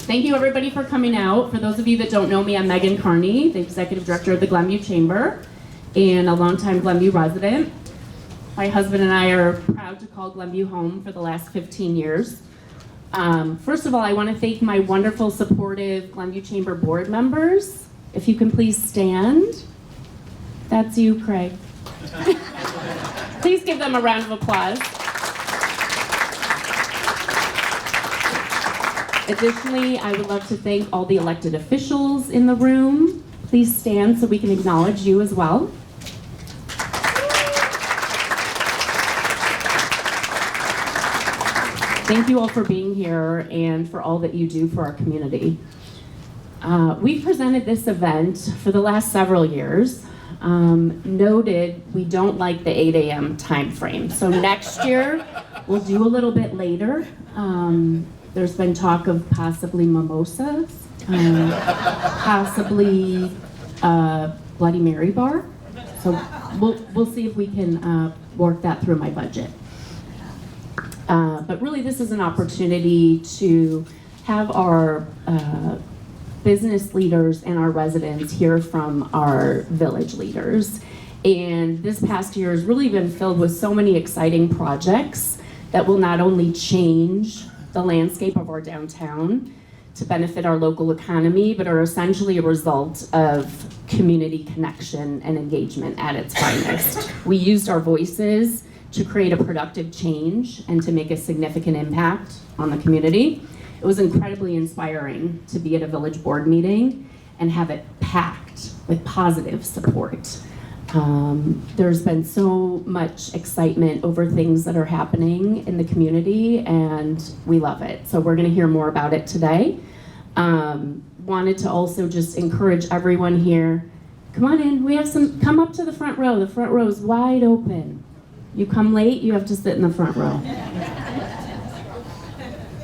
Thank you everybody for coming out. For those of you that don't know me, I'm Megan Carney, the Executive Director of the Glenview Chamber and a longtime Glenview resident. My husband and I are proud to call Glenview home for the last 15 years. First of all, I want to thank my wonderful, supportive Glenview Chamber board members. If you can please stand. That's you, Craig. Please give them a round of applause. Additionally, I would love to thank all the elected officials in the room. Please stand so we can acknowledge you as well. Thank you all for being here and for all that you do for our community. We've presented this event for the last several years. Noted we don't like the 8 a.m. time frame. So next year, we'll do a little bit later. There's been talk of possibly mimosas, possibly Bloody Mary bar. So we'll see if we can work that through my budget. But really this is an opportunity to have our business leaders and our residents hear from our village leaders. And this past year has really been filled with so many exciting projects that will not only change the landscape of our downtown to benefit our local economy, but are essentially a result of community connection and engagement at its finest. We used our voices to create a productive change and to make a significant impact on the community. It was incredibly inspiring to be at a village board meeting and have it packed with positive support. There's been so much excitement over things that are happening in the community, and we love it. So we're going to hear more about it today. Wanted to also just encourage everyone here, come on in. We have come up to the front row. The front row is wide open. You come late, you have to sit in the front row.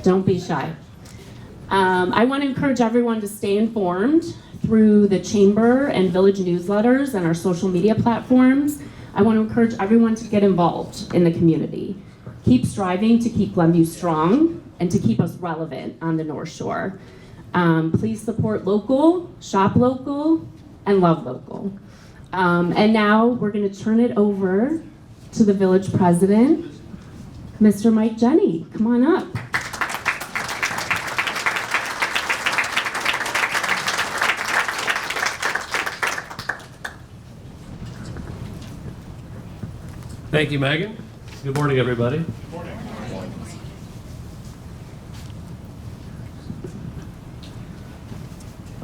Don't be shy. I want to encourage everyone to stay informed through the chamber and village newsletters and our social media platforms. I want to encourage everyone to get involved in the community. Keep striving to keep Glenview strong and to keep us relevant on the North Shore. Please support local, shop local, and love local. And now we're going to turn it over to the village president, Mr. Mike Jenny. Come on up. Thank you, Megan. Good morning, everybody. Good morning.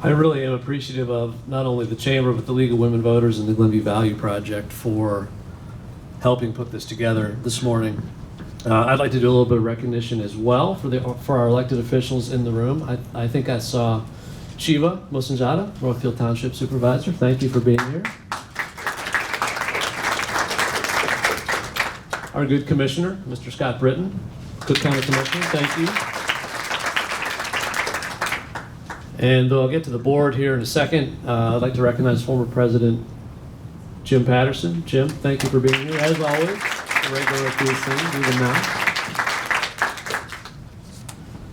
I really am appreciative of not only the Chamber, but the League of Women Voters and the Glenview Value Project for helping put this together this morning. I'd like to do a little bit of recognition as well for our elected officials in the room. I think I saw Shiva Mosanjada, Northfield Township Supervisor. Thank you for being here. Our good commissioner, Mr. Scott Britton, Cook County Commissioner, thank you. And though I'll get to the board here in a second, I'd like to recognize former President Jim Patterson. Jim, thank you for being here, as always. A regular at these things, even now.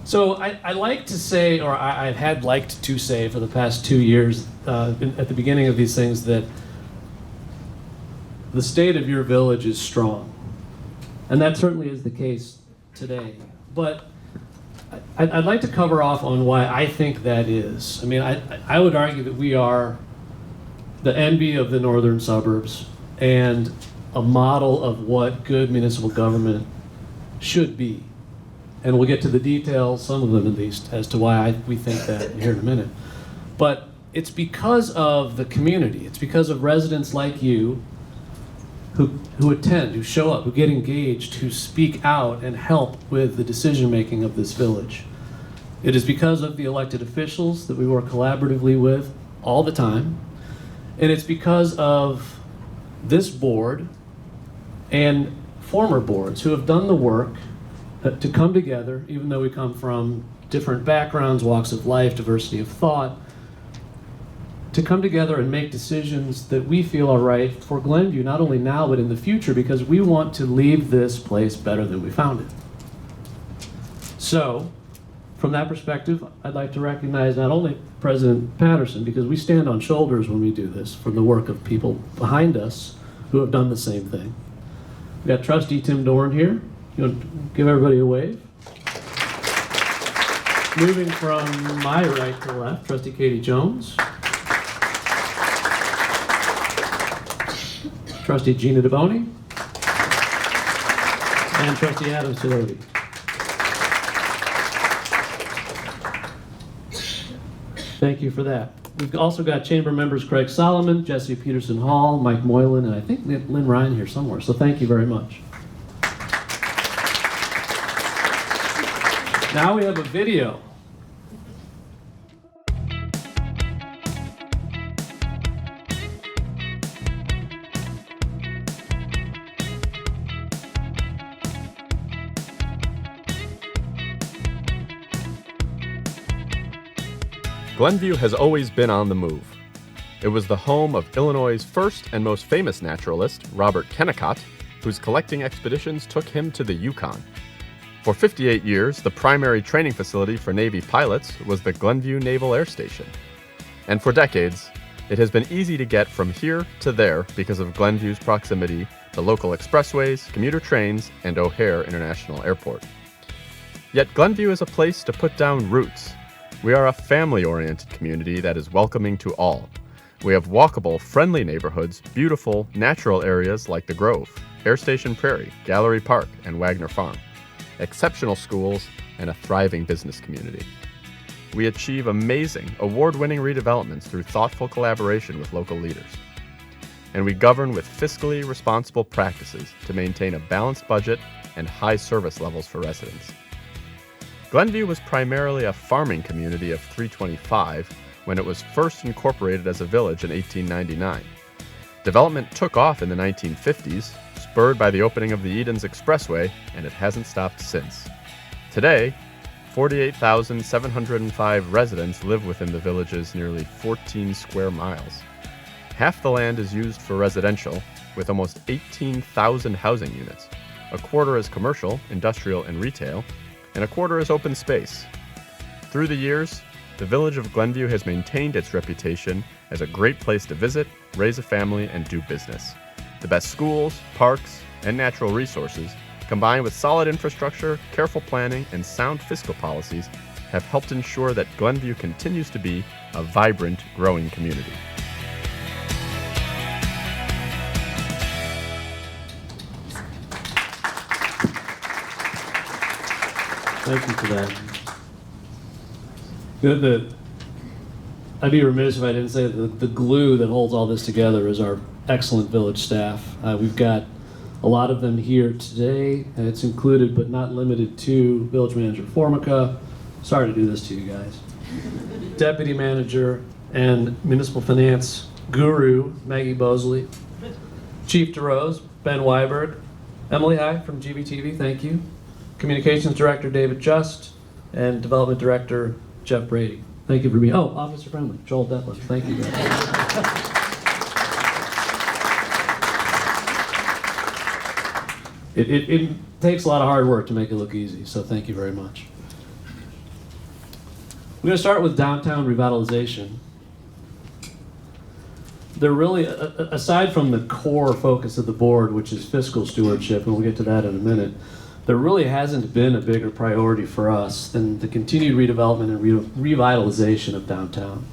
So I like to say, or I had liked to say for the past 2 years at the beginning of these things, that the state of your village is strong. And that certainly is the case today. But I'd like to cover off on why I think that is. I mean, I would argue that we are the envy of the northern suburbs and a model of what good municipal government should be. And we'll get to the details, some of them at least, as to why we think that here in a minute. But it's because of the community. It's because of residents like you who attend, who show up, who get engaged, who speak out and help with the decision making of this village. It is because of the elected officials that we work collaboratively with all the time. And it's because of this board and former boards who have done the work to come together, even though we come from different backgrounds, walks of life, diversity of thought, to come together and make decisions that we feel are right for Glenview, not only now but in the future, because we want to leave this place better than we found it. So, from that perspective, I'd like to recognize not only President Patterson, because we stand on shoulders when we do this, from the work of people behind us who have done the same thing. We've got Trustee Tim Dorn here. You want to give everybody a wave? Moving from my right to left, Trustee Katie Jones. Trustee Gina DeBoni. And Trustee Adam Sidoti. Thank you for that. We've also got chamber members Craig Solomon, Jesse Peterson Hall, Mike Moylan, and I think Lynn Ryan here somewhere. So thank you very much. Now we have a video. Glenview has always been on the move. It was the home of Illinois' first and most famous naturalist, Robert Kennicott, whose collecting expeditions took him to the Yukon. For 58 years, the primary training facility for Navy pilots was the Glenview Naval Air Station. And for decades, it has been easy to get from here to there because of Glenview's proximity to local expressways, commuter trains, and O'Hare International Airport. Yet Glenview is a place to put down roots. We are a family-oriented community that is welcoming to all. We have walkable, friendly neighborhoods, beautiful, natural areas like the Grove, Air Station Prairie, Gallery Park, and Wagner Farm, exceptional schools, and a thriving business community. We achieve amazing, award-winning redevelopments through thoughtful collaboration with local leaders. And we govern with fiscally responsible practices to maintain a balanced budget and high service levels for residents. Glenview was primarily a farming community of 325 when it was first incorporated as a village in 1899. Development took off in the 1950s, spurred by the opening of the Edens Expressway, and it hasn't stopped since. Today, 48,705 residents live within the village's nearly 14 square miles. Half the land is used for residential, with almost 18,000 housing units. A quarter is commercial, industrial, and retail, and a quarter is open space. Through the years, the village of Glenview has maintained its reputation as a great place to visit, raise a family, and do business. The best schools, parks, and natural resources, combined with solid infrastructure, careful planning, and sound fiscal policies, have helped ensure that Glenview continues to be a vibrant, growing community. Thank you for that. I'd be remiss if I didn't say that the glue that holds all this together is our excellent village staff. We've got a lot of them here today, and it's included but not limited to Village Manager Formica. Sorry to do this to you guys. Deputy Manager and Municipal Finance Guru Maggie Bosley. Chief DeRose, Ben Weiberg. Emily High from GVTV, thank you. Communications Director David Just, and Development Director Jeff Brady. Thank you for being, Officer Friendly, Joel Detliff, thank you guys. It takes a lot of hard work to make it look easy, so thank you very much. We're going to start with downtown revitalization. There really, aside from the core focus of the board, which is fiscal stewardship, and we'll get to that in a minute, there really hasn't been a bigger priority for us than the continued redevelopment and revitalization of downtown.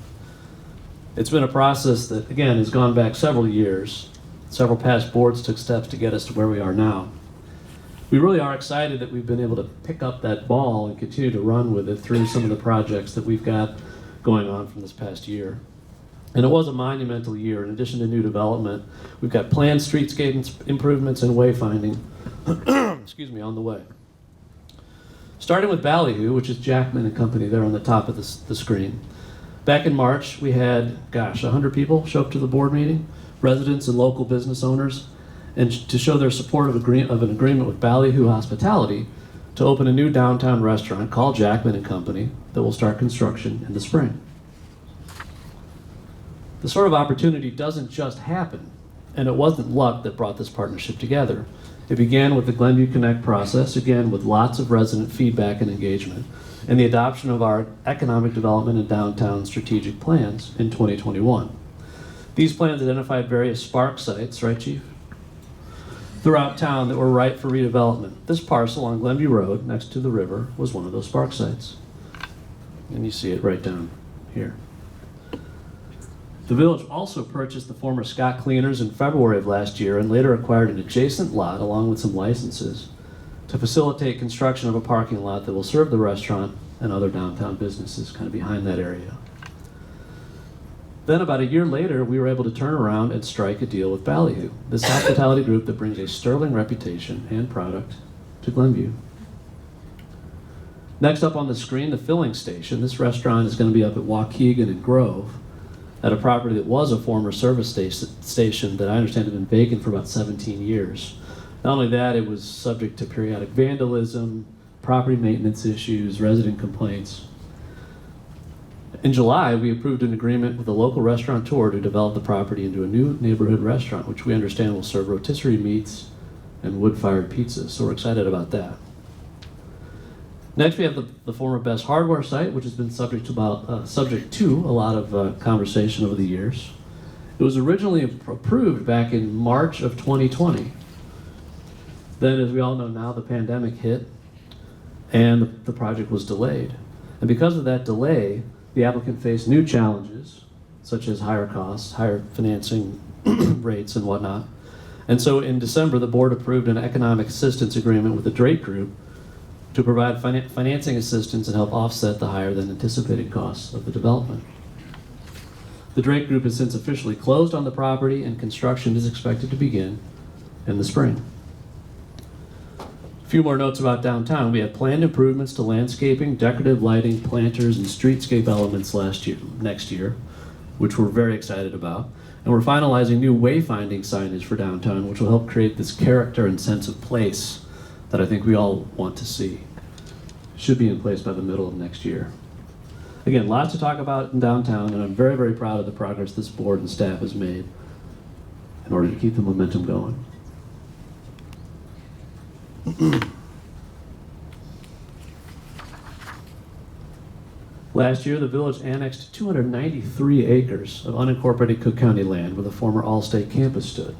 It's been a process that, again, has gone back several years. Several past boards took steps to get us to where we are now. We really are excited that we've been able to pick up that ball and continue to run with it through some of the projects that we've got going on from this past year. And it was a monumental year. In addition to new development, we've got planned streetscape improvements and wayfinding excuse me, on the way. Starting with Ballyhoo, which is Jackman and Company there on the top of the screen. Back in March, we had, 100 people show up to the board meeting, residents and local business owners, and to show their support of an agreement with Ballyhoo Hospitality to open a new downtown restaurant called Jackman and Company that will start construction in the spring. This sort of opportunity doesn't just happen. And it wasn't luck that brought this partnership together. It began with the Glenview Connect process, again with lots of resident feedback and engagement, and the adoption of our economic development and downtown strategic plans in 2021. These plans identified various spark sites, right, Chief? Throughout town that were ripe for redevelopment. This parcel on Glenview Road, next to the river, was one of those spark sites. And you see it right down here. The village also purchased the former Scott Cleaners in February of last year and later acquired an adjacent lot along with some licenses to facilitate construction of a parking lot that will serve the restaurant and other downtown businesses kind of behind that area. Then about a year later, we were able to turn around and strike a deal with Ballyhoo, this hospitality group that brings a sterling reputation and product to Glenview. Next up on the screen, the filling station. This restaurant is going to be up at Waukegan and Grove at a property that was a former service station that I understand had been vacant for about 17 years. Not only that, it was subject to periodic vandalism, property maintenance issues, resident complaints. In July, we approved an agreement with a local restaurateur to develop the property into a new neighborhood restaurant, which we understand will serve rotisserie meats and wood-fired pizzas, so we're excited about that. Next, we have the former Best Hardware site, which has been subject to a lot of conversation over the years. It was originally approved back in March of 2020. Then, as we all know now, the pandemic hit, and the project was delayed. And because of that delay, the applicant faced new challenges, such as higher costs, higher financing rates, and whatnot. And so in December, the board approved an economic assistance agreement with the Drake Group to provide financing assistance and help offset the higher than anticipated costs of the development. The Drake Group has since officially closed on the property, and construction is expected to begin in the spring. A few more notes about downtown. We have planned improvements to landscaping, decorative lighting, planters, and streetscape elements next year, which we're very excited about. And we're finalizing new wayfinding signage for downtown, which will help create this character and sense of place that I think we all want to see. Should be in place by the middle of next year. Again, lots to talk about in downtown, and I'm very, very proud of the progress this board and staff has made in order to keep the momentum going. Last year, the village annexed 293 acres of unincorporated Cook County land where the former All-State campus stood.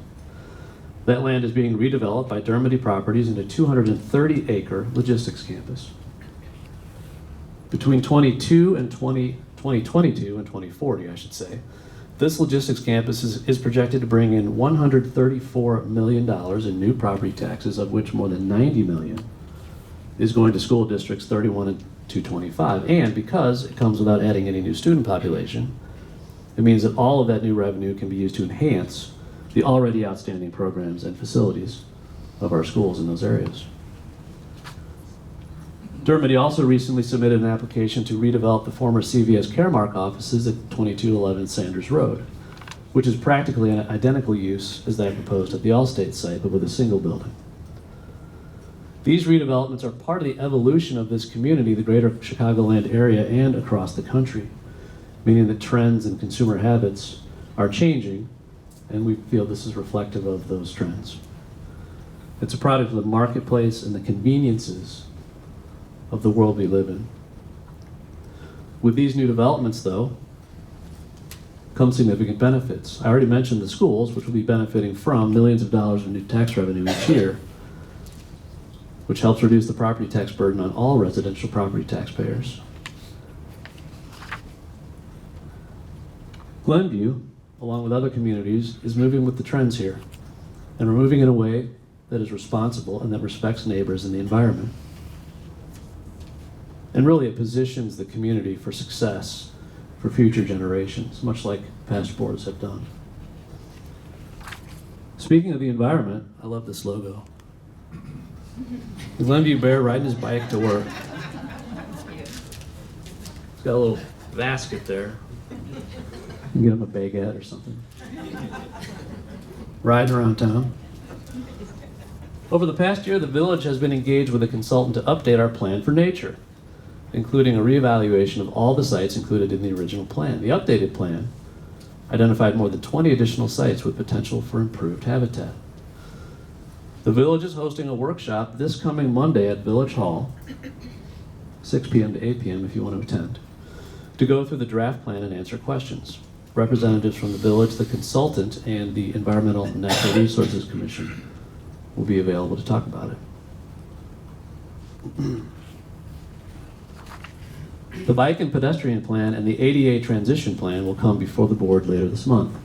That land is being redeveloped by Dermody Properties into a 230-acre logistics campus. Between 2022 and 2040, I should say, this logistics campus is projected to bring in $134 million in new property taxes, of which more than $90 million is going to school districts 31 and 225. And because it comes without adding any new student population, it means that all of that new revenue can be used to enhance the already outstanding programs and facilities of our schools in those areas. Dermody also recently submitted an application to redevelop the former CVS Caremark offices at 2211 Sanders Road, which is practically an identical use as that proposed at the Allstate site, but with a single building. These redevelopments are part of the evolution of this community, the greater Chicagoland area, and across the country, meaning that trends and consumer habits are changing, and we feel this is reflective of those trends. It's a product of the marketplace and the conveniences of the world we live in. With these new developments, though, come significant benefits. I already mentioned the schools, which will be benefiting from millions of dollars of new tax revenue each year, which helps reduce the property tax burden on all residential property taxpayers. Glenview, along with other communities, is moving with the trends here, and we're moving in a way that is responsible and that respects neighbors and the environment. And really, it positions the community for success for future generations, much like past boards have done. Speaking of the environment, I love this logo. The Glenview Bear riding his bike to work. He's got a little basket there. You can get him a baguette or something. Riding around town. Over the past year, the village has been engaged with a consultant to update our plan for nature, including a reevaluation of all the sites included in the original plan. The updated plan identified more than 20 additional sites with potential for improved habitat. The village is hosting a workshop this coming Monday at Village Hall, 6 p.m. to 8 p.m. if you want to attend, to go through the draft plan and answer questions. Representatives from the village, the consultant, and the Environmental and Natural Resources Commission will be available to talk about it. The bike and pedestrian plan and the ADA transition plan will come before the board later this month.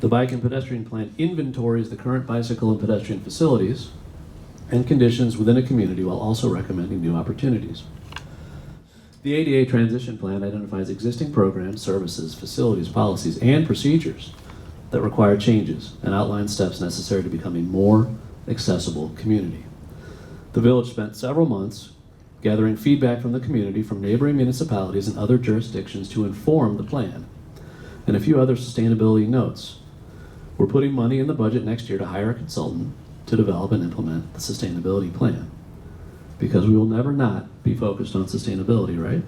The bike and pedestrian plan inventories the current bicycle and pedestrian facilities and conditions within a community while also recommending new opportunities. The ADA transition plan identifies existing programs, services, facilities, policies, and procedures that require changes and outlines steps necessary to become a more accessible community. The village spent several months gathering feedback from the community, from neighboring municipalities and other jurisdictions to inform the plan, and a few other sustainability notes. We're putting money in the budget next year to hire a consultant to develop and implement the sustainability plan, because we will never not be focused on sustainability, right?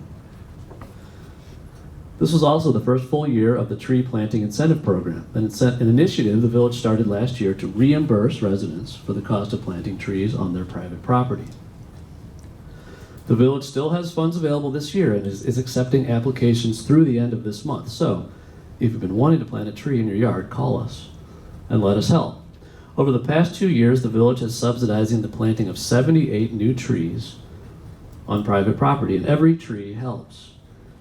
This was also the first full year of the tree planting incentive program, an initiative the village started last year to reimburse residents for the cost of planting trees on their private property. The village still has funds available this year and is accepting applications through the end of this month. So if you've been wanting to plant a tree in your yard, call us and let us help. Over the past 2 years, the village is subsidizing the planting of 78 new trees on private property, and every tree helps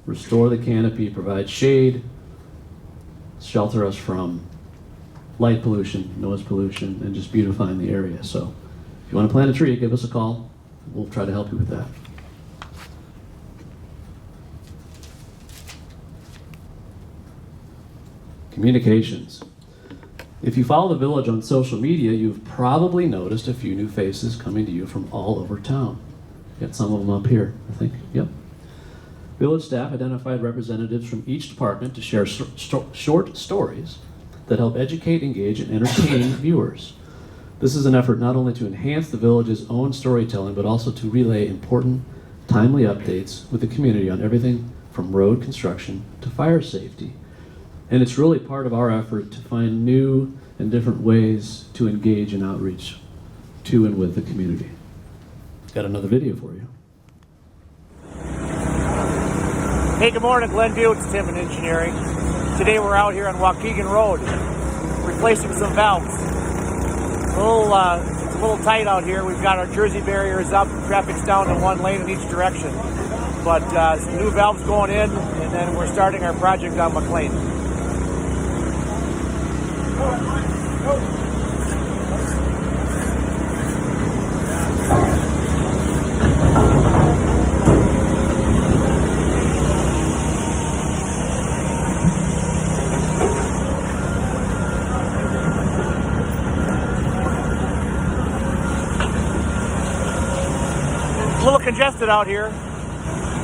restore the canopy, provide shade, shelter us from light pollution, noise pollution, and just beautifying the area. So if you want to plant a tree, give us a call. We'll try to help you with that. Communications. If you follow the village on social media, you've probably noticed a few new faces coming to you from all over town. Got some of them up here, I think. Yep. Village staff identified representatives from each department to share short stories that help educate, engage, and entertain viewers. This is an effort not only to enhance the village's own storytelling, but also to relay important, timely updates with the community on everything from road construction to fire safety. And it's really part of our effort to find new and different ways to engage in outreach to and with the community. Got another video for you. Hey, good morning, Glenview. It's Tim in Engineering. Today we're out here on Waukegan Road, replacing some valves. It's a little tight out here. We've got our Jersey barriers up, traffic's down to one lane in each direction. But some new valves going in, and then we're starting our project on McLean. A little congested out here,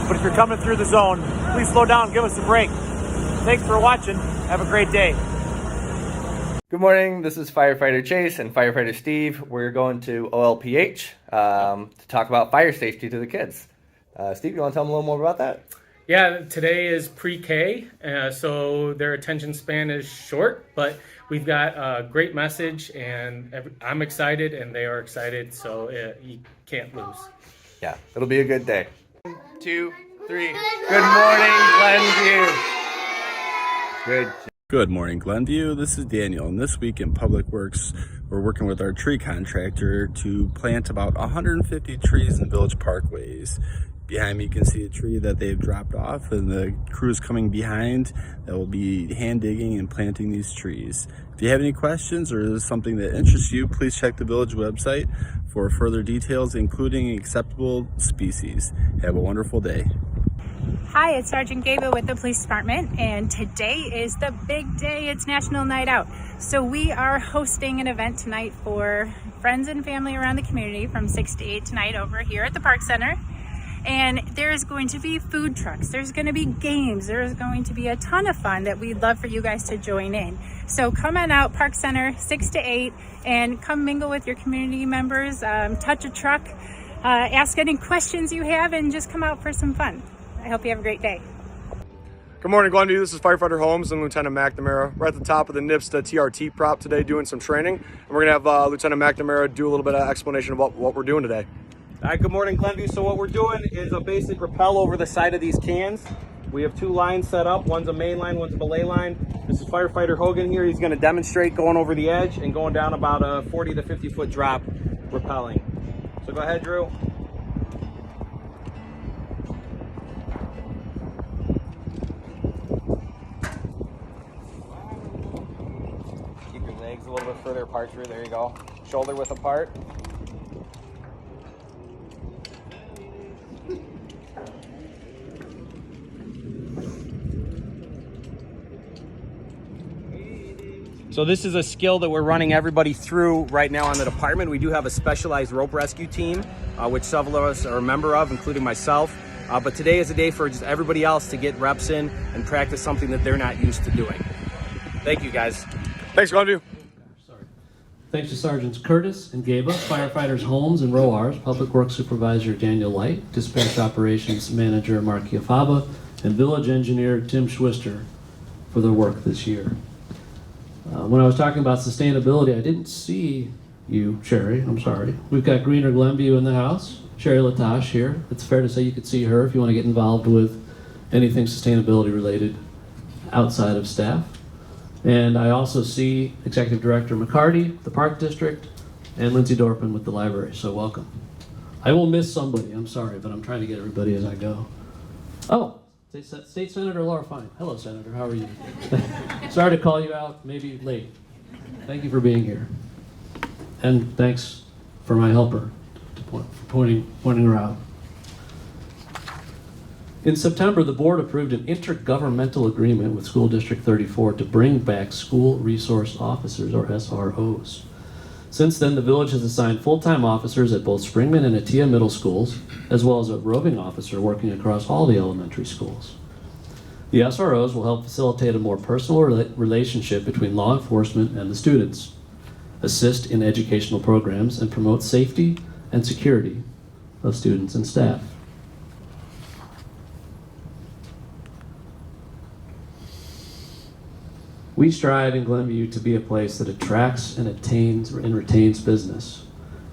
but if you're coming through the zone, please slow down, give us a break. Thanks for watching. Have a great day. Good morning, this is Firefighter Chase and Firefighter Steve. We're going to OLPH to talk about fire safety to the kids. Steve, you want to tell them a little more about that? Yeah, today is pre-K, so their attention span is short, but we've got a great message, and I'm excited, and they are excited, so you can't lose. Yeah, it'll be a good day. 1, 2, 3. Good morning, Glenview. Good morning, Glenview. This is Daniel, and this week in Public Works, we're working with our tree contractor to plant about 150 trees in village parkways. Behind me, you can see a tree that they've dropped off, and the crew's coming behind that will be hand digging and planting these trees. If you have any questions or is something that interests you, please check the village website for further details, including acceptable species. Have a wonderful day. Hi, it's Sergeant Gaba with the police department, and today is the big day. It's National Night Out. So we are hosting an event tonight for friends and family around the community from 6 to 8 tonight over here at the Park Center. And there's going to be food trucks, there's going to be games, there's going to be a ton of fun that we'd love for you guys to join in. So come on out, Park Center, 6 to 8, and come mingle with your community members, touch a truck, ask any questions you have, and just come out for some fun. I hope you have a great day. Good morning, Glenview. This is Firefighter Holmes and Lieutenant McNamara. We're at the top of the NIPSTA TRT prop today doing some training. And we're going to have Lieutenant McNamara do a little bit of explanation about what we're doing today. All right, good morning, Glenview. So what we're doing is a basic rappel over the side of these cans. We have two lines set up. One's a main line, one's a belay line. This is Firefighter Hogan here. He's going to demonstrate going over the edge and going down about a 40 to 50 foot drop rappelling. So go ahead, Drew. Keep your legs a little bit further apart, Drew. There you go. Shoulder width apart. So this is a skill that we're running everybody through right now in the department. We do have a specialized rope rescue team, which several of us are a member of, including myself. But today is a day for just everybody else to get reps in and practice something that they're not used to doing. Thank you, guys. Thanks, Glenview. Thanks to Sergeants Curtis and Gaba, firefighters Holmes and Roars, Public Works Supervisor Daniel Light, Dispatch Operations Manager Mark Yafaba, and Village Engineer Tim Schwister for their work this year. When I was talking about sustainability, I didn't see you, Sherry. I'm sorry. We've got Greener Glenview in the house. Sherry Latash here. It's fair to say you could see her if you want to get involved with anything sustainability related outside of staff. And I also see Executive Director McCarty, the Park District, and Lindsay Dorpin with the library. So welcome. I will miss somebody. I'm sorry, but I'm trying to get everybody as I go. Oh. State Senator Laura Fine. Hello, Senator. How are you? Sorry to call you out, maybe late. Thank you for being here. And thanks for my helper for pointing her out. In September, the board approved an intergovernmental agreement with School District 34 to bring back school resource officers, or SROs. Since then, the village has assigned full-time officers at both Springman and Atia middle schools, as well as a roving officer working across all the elementary schools. The SROs will help facilitate a more personal relationship between law enforcement and the students, assist in educational programs, and promote safety and security of students and staff. We strive in Glenview to be a place that attracts and attains and retains business.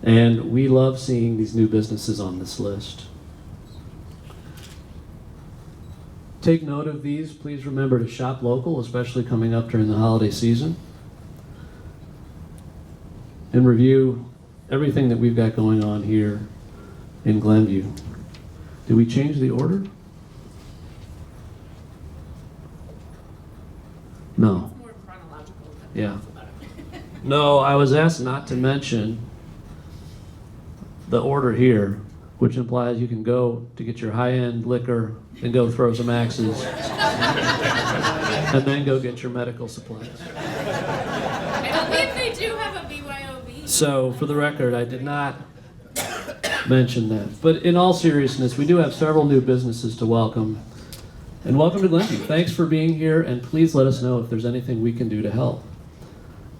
And we love seeing these new businesses on this list. Take note of these. Please remember to shop local, especially coming up during the holiday season. And review everything that we've got going on here in Glenview. Did we change the order? No. It's more chronological. Yeah. No, I was asked not to mention the order here, which implies you can go to get your high-end liquor and go throw some axes and then go get your medical supplies. I believe they do have a BYOB. So, for the record, I did not mention that. But in all seriousness, we do have several new businesses to welcome. And welcome to Glenview. Thanks for being here, and please let us know if there's anything we can do to help.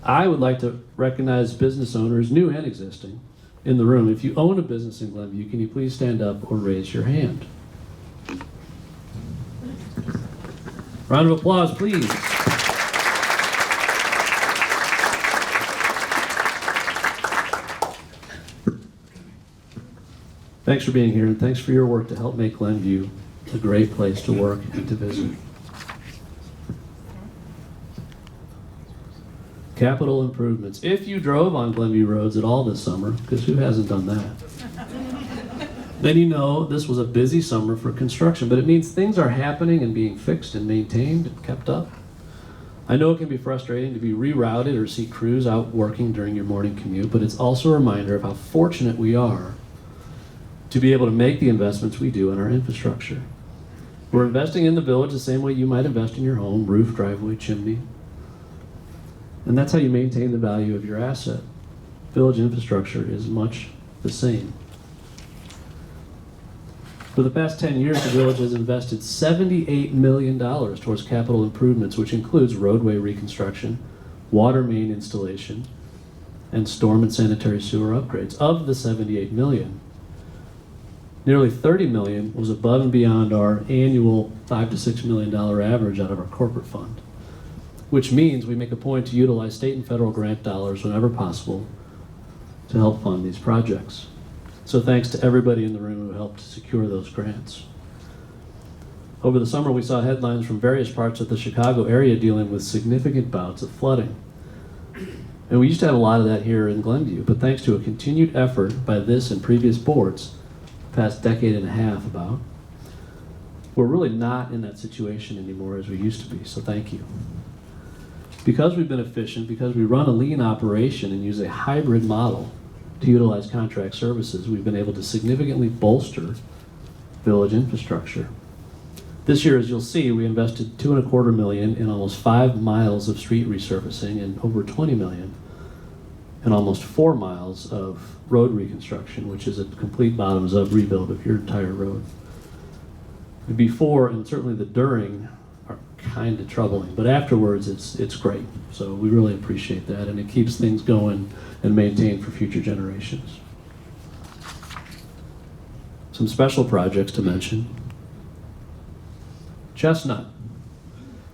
I would like to recognize business owners, new and existing, in the room. If you own a business in Glenview, can you please stand up or raise your hand? Round of applause, please. Thanks for being here, and thanks for your work to help make Glenview a great place to work and to visit. Capital improvements. If you drove on Glenview roads at all this summer, because who hasn't done that? Then you know this was a busy summer for construction, but it means things are happening and being fixed and maintained and kept up. I know it can be frustrating to be rerouted or see crews out working during your morning commute, but it's also a reminder of how fortunate we are to be able to make the investments we do in our infrastructure. We're investing in the village the same way you might invest in your home, roof, driveway, chimney. And that's how you maintain the value of your asset. Village infrastructure is much the same. For the past 10 years, the village has invested $78 million towards capital improvements, which includes roadway reconstruction, water main installation, and storm and sanitary sewer upgrades. Of the $78 million, Nearly $30 million was above and beyond our annual $5 to $6 million average out of our corporate fund, which means we make a point to utilize state and federal grant dollars whenever possible to help fund these projects. So thanks to everybody in the room who helped secure those grants. Over the summer, we saw headlines from various parts of the Chicago area dealing with significant bouts of flooding. And we used to have a lot of that here in Glenview, but thanks to a continued effort by this and previous boards, the past decade and a half about, we're really not in that situation anymore as we used to be, so thank you. Because we've been efficient, because we run a lean operation and use a hybrid model to utilize contract services, we've been able to significantly bolster village infrastructure. This year, as you'll see, we invested $2.25 million in almost 5 miles of street resurfacing and over $20 million in almost 4 miles of road reconstruction, which is a complete bottoms-up rebuild of your entire road. The before and certainly the during are kind of troubling, but afterwards it's great. So we really appreciate that, and it keeps things going and maintained for future generations. Some special projects to mention. Chestnut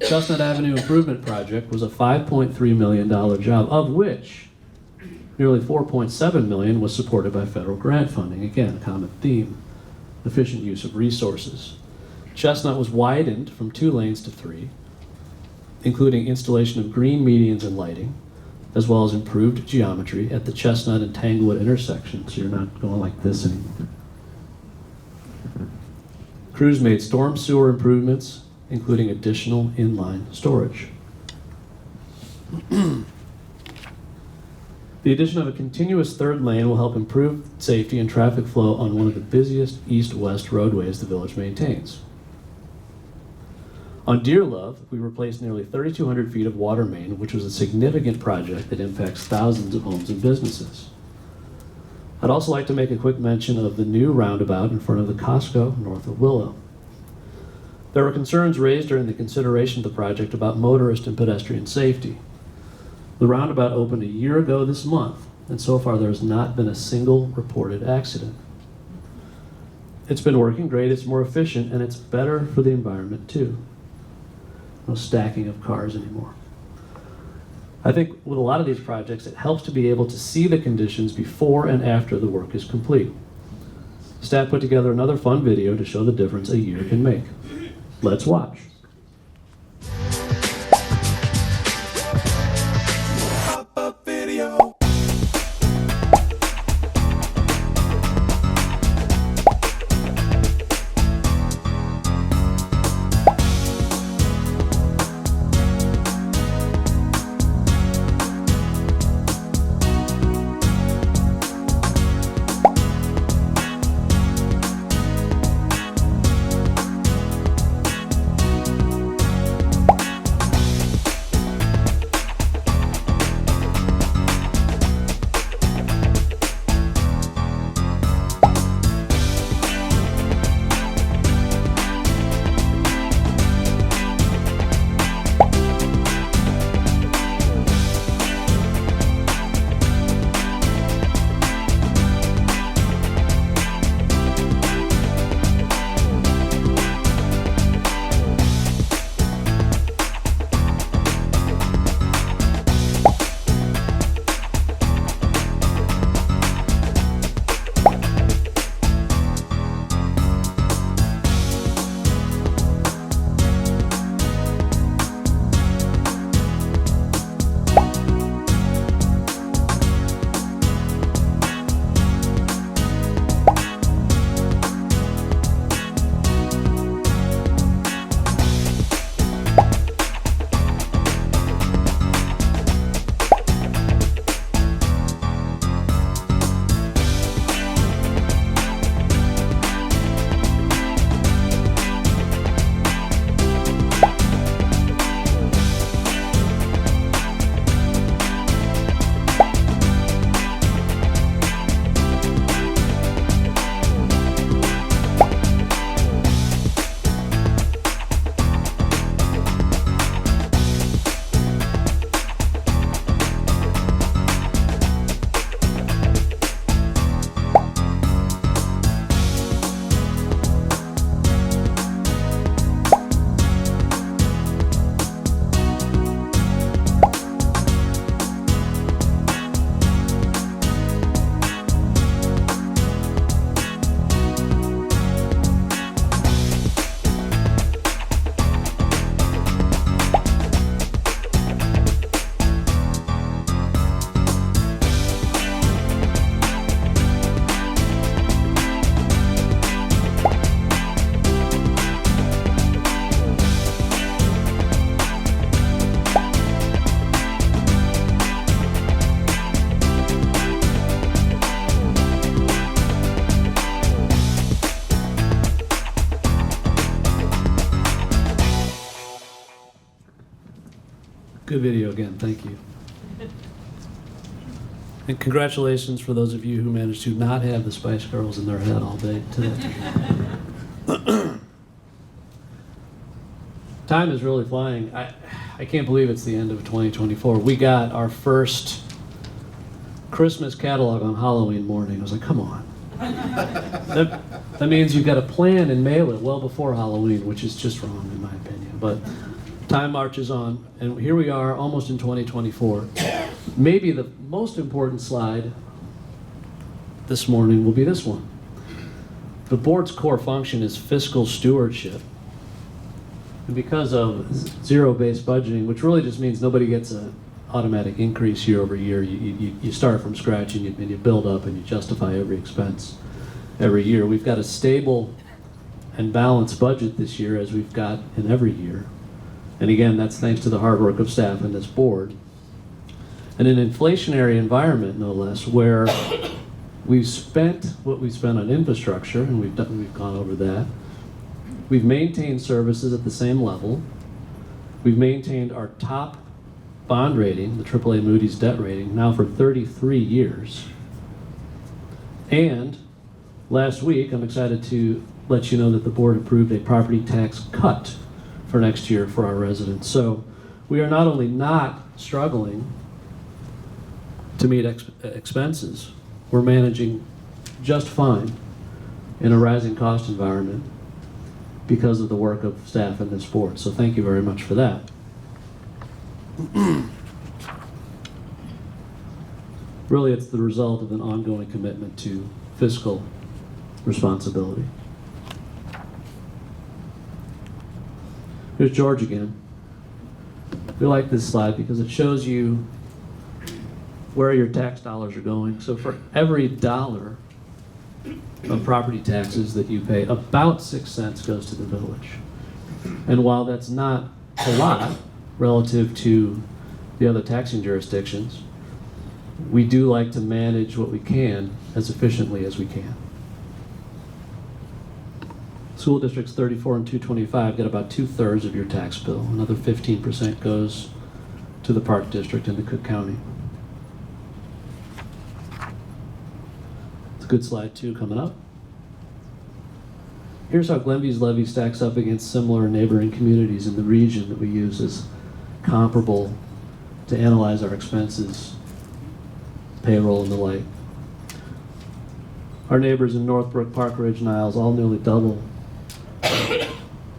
Avenue Improvement Project was a $5.3 million job, of which nearly $4.7 million was supported by federal grant funding. Again, a common theme, efficient use of resources. Chestnut was widened from 2 lanes to 3, including installation of green medians and lighting, as well as improved geometry at the Chestnut and Tanglewood intersection, so you're not going like this anymore. Crews made storm sewer improvements, including additional inline storage. The addition of a continuous 3rd lane will help improve safety and traffic flow on one of the busiest east-west roadways the village maintains. On Deer Love, we replaced nearly 3,200 feet of water main, which was a significant project that impacts thousands of homes and businesses. I'd also like to make a quick mention of the new roundabout in front of the Costco north of Willow. There were concerns raised during the consideration of the project about motorist and pedestrian safety. The roundabout opened a year ago this month, and so far there has not been a single reported accident. It's been working great, it's more efficient, and it's better for the environment too. No stacking of cars anymore. I think with a lot of these projects, it helps to be able to see the conditions before and after the work is complete. Staff put together another fun video to show the difference a year can make. Let's watch. the video again. Thank you. And congratulations for those of you who managed to not have the Spice Girls in their head all day today. Time is really flying. I can't believe it's the end of 2024. We got our first Christmas catalog on Halloween morning. I was like, come on. That means you've got to plan and mail it well before Halloween, which is just wrong in my opinion. But time marches on, and here we are almost in 2024. Maybe the most important slide this morning will be this one. The board's core function is fiscal stewardship. And because of zero-based budgeting, which really just means nobody gets an automatic increase year over year, you start from scratch and you build up and you justify every expense every year. We've got a stable and balanced budget this year, as we've got in every year. And again, that's thanks to the hard work of staff and this board. In an inflationary environment, no less, where we've spent what we spent on infrastructure, and we've gone over that. We've maintained services at the same level. We've maintained our top bond rating, the AAA Moody's debt rating, now for 33 years. And last week, I'm excited to let you know that the board approved a property tax cut for next year for our residents. So we are not only not struggling to meet expenses, we're managing just fine in a rising cost environment because of the work of staff in this board. So thank you very much for that. Really, it's the result of an ongoing commitment to fiscal responsibility. Here's George again. We like this slide because it shows you where your tax dollars are going. So for every dollar of property taxes that you pay, about 6 cents goes to the village. And while that's not a lot relative to the other taxing jurisdictions, we do like to manage what we can as efficiently as we can. School districts 34 and 225 get about 2/3 of your tax bill. Another 15% goes to the Park District in the Cook County. It's a good slide too coming up. Here's how Glenview's levy stacks up against similar neighboring communities in the region that we use as comparable to analyze our expenses, payroll, and the like. Our neighbors in Northbrook, Park Ridge, Niles all nearly double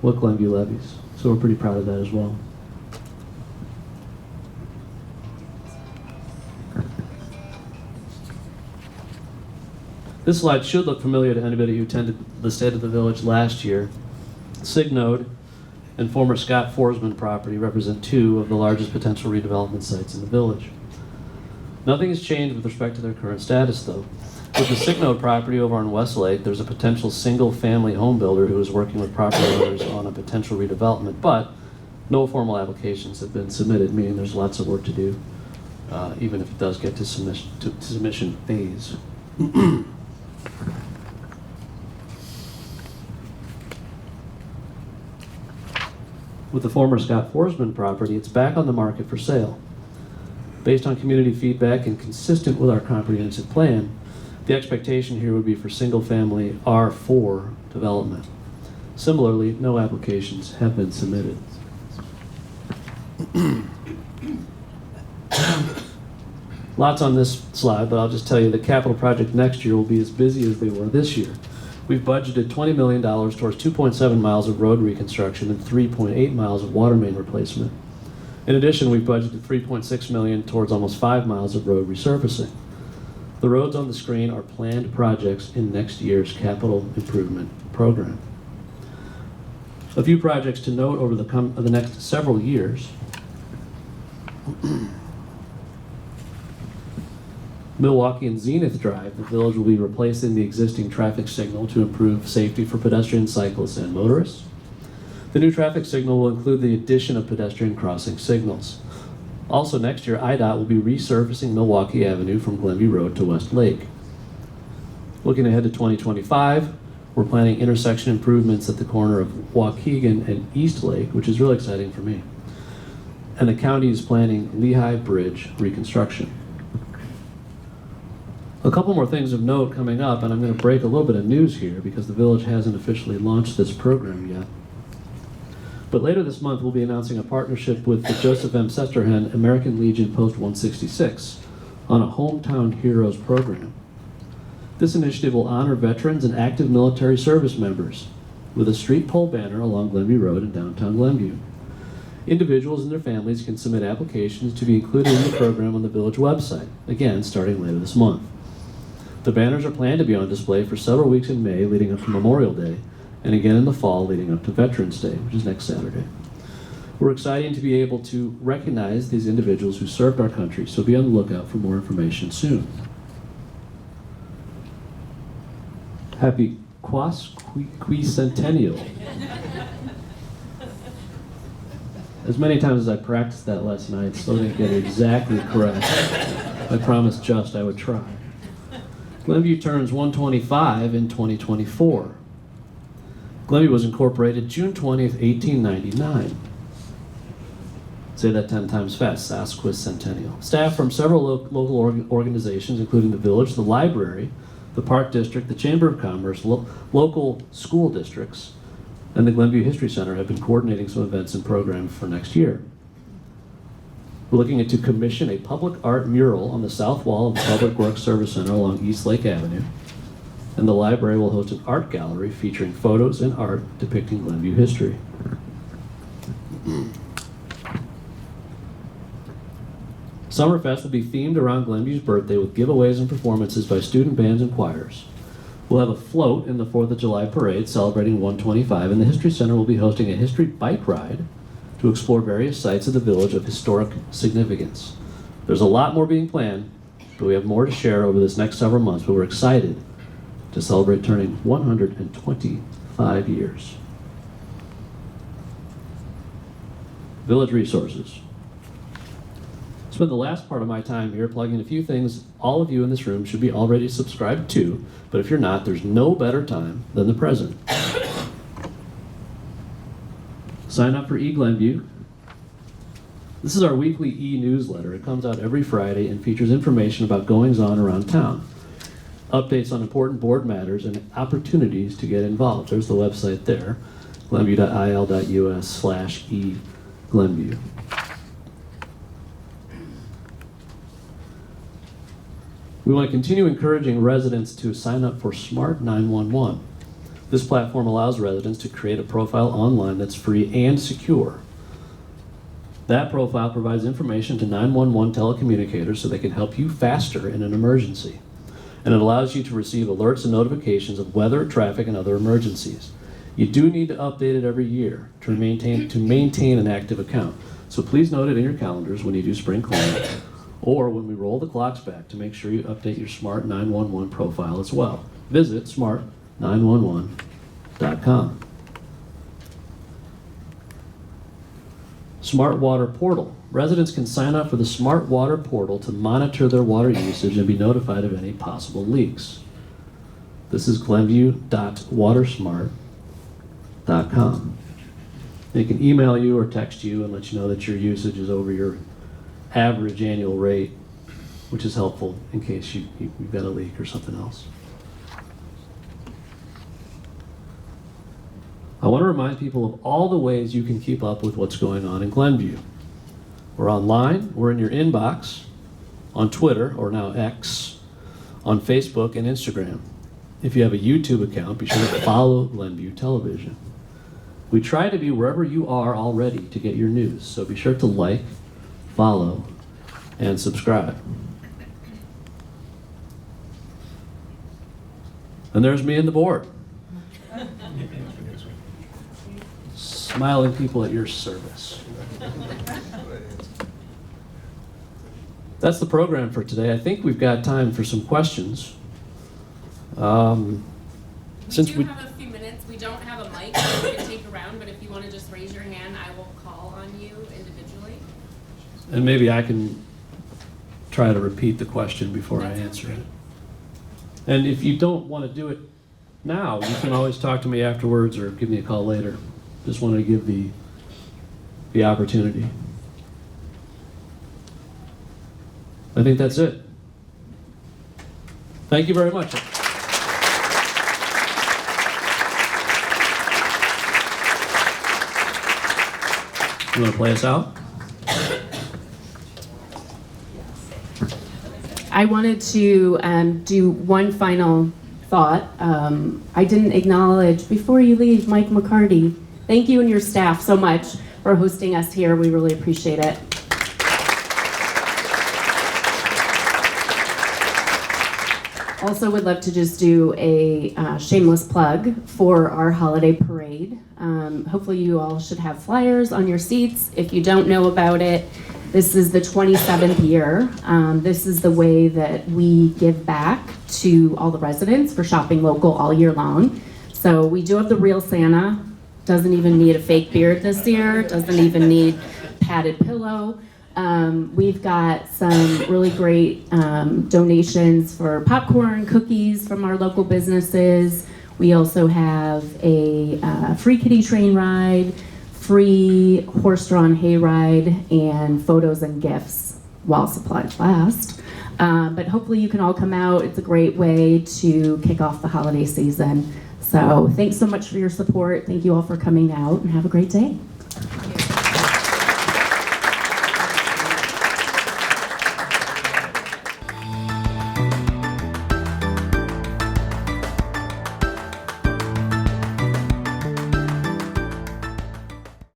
what Glenview levies. So we're pretty proud of that as well. This slide should look familiar to anybody who attended the State of the Village last year. Signode and former Scott Forsman property represent two of the largest potential redevelopment sites in the village. Nothing has changed with respect to their current status, though. With the Signode property over on Westlake, there's a potential single-family home builder who is working with property owners on a potential redevelopment, but no formal applications have been submitted, meaning there's lots of work to do, even if it does get to submission phase. With the former Scott Forsman property, it's back on the market for sale. Based on community feedback and consistent with our comprehensive plan, the expectation here would be for single-family R4 development. Similarly, no applications have been submitted. Lots on this slide, but I'll just tell you the capital project next year will be as busy as they were this year. We've budgeted $20 million towards 2.7 miles of road reconstruction and 3.8 miles of water main replacement. In addition, we've budgeted $3.6 million towards almost 5 miles of road resurfacing. The roads on the screen are planned projects in next year's capital improvement program. A few projects to note over the next several years. Milwaukee and Zenith Drive, the village will be replacing the existing traffic signal to improve safety for pedestrians, cyclists, and motorists. The new traffic signal will include the addition of pedestrian crossing signals. Also next year, IDOT will be resurfacing Milwaukee Avenue from Glenview Road to West Lake. Looking ahead to 2025, we're planning intersection improvements at the corner of Waukegan and East Lake, which is really exciting for me. and the county is planning Lehigh Bridge reconstruction. A couple more things of note coming up, and I'm going to break a little bit of news here because the village hasn't officially launched this program yet. But later this month, we'll be announcing a partnership with the Joseph M. Sesterhan American Legion Post 166 on a Hometown Heroes program. This initiative will honor veterans and active military service members with a street pole banner along Glenview Road in downtown Glenview. Individuals and their families can submit applications to be included in the program on the village website, again, starting later this month. The banners are planned to be on display for several weeks in May leading up to Memorial Day, and again in the fall leading up to Veterans Day, which is next Saturday. We're excited to be able to recognize these individuals who served our country, so be on the lookout for more information soon. Happy Quaescentennial. As many times as I practiced that lesson, I still didn't get it exactly correct. I promised Just I would try. Glenview turns 125 in 2024. Glenview was incorporated June 20th, 1899. Say that 10 times fast, sesquicentennial. Staff from several local organizations, including the village, the library, the Park District, the Chamber of Commerce, local school districts, and the Glenview History Center have been coordinating some events and programs for next year. We're looking to commission a public art mural on the south wall of the Public Works Service Center along East Lake Avenue, and the library will host an art gallery featuring photos and art depicting Glenview history. Summerfest will be themed around Glenview's birthday with giveaways and performances by student bands and choirs. We'll have a float in the 4th of July parade celebrating 125, and the History Center will be hosting a history bike ride to explore various sites of the village of historic significance. There's a lot more being planned, but we have more to share over this next several months, but we're excited to celebrate turning 125 years. Village resources. Spend the last part of my time here plugging a few things all of you in this room should be already subscribed to, but if you're not, there's no better time than the present. Sign up for eGlenview. This is our weekly e-newsletter. It comes out every Friday and features information about goings-on around town, updates on important board matters, and opportunities to get involved. There's the website there, glenview.il.us/eGlenview. We want to continue encouraging residents to sign up for Smart 911. This platform allows residents to create a profile online that's free and secure. That profile provides information to 911 telecommunicators so they can help you faster in an emergency. And it allows you to receive alerts and notifications of weather, traffic, and other emergencies. You do need to update it every year to maintain an active account. So please note it in your calendars when you do spring cleaning, or when we roll the clocks back to make sure you update your Smart 911 profile as well. Visit smart911.com. Smart Water Portal. Residents can sign up for the Smart Water Portal to monitor their water usage and be notified of any possible leaks. This is glenview.watersmart.com. They can email you or text you and let you know that your usage is over your average annual rate, which is helpful in case you've got a leak or something else. I want to remind people of all the ways you can keep up with what's going on in Glenview. We're online, we're in your inbox, on Twitter, or now X, on Facebook and Instagram. If you have a YouTube account, be sure to follow Glenview Television. We try to be wherever you are already to get your news, so be sure to like, follow, and subscribe. And there's me and the board. Smiling people at your service. That's the program for today. I think we've got time for some questions. We do have a few minutes. We don't have a mic that we can take around, but if you want to just raise your hand, I will call on you individually. And maybe I can try to repeat the question before I answer it. And if you don't want to do it now, you can always talk to me afterwards or give me a call later. Just wanted to give the opportunity. I think that's it. Thank you very much. You want to play us out? I wanted to do one final thought. I didn't acknowledge, before you leave, Mike McCarty. Thank you and your staff so much for hosting us here. We really appreciate it. Also would love to just do a shameless plug for our holiday parade. Hopefully you all should have flyers on your seats. If you don't know about it, this is the 27th year. This is the way that we give back to all the residents for shopping local all year long. So we do have the real Santa. Doesn't even need a fake beard this year. Doesn't even need padded pillow. We've got some really great donations for popcorn, cookies from our local businesses. We also have a free kiddie train ride, free horse-drawn hayride, and photos and gifts while supplies last. But hopefully you can all come out. It's a great way to kick off the holiday season. So thanks so much for your support. Thank you all for coming out, and have a great day.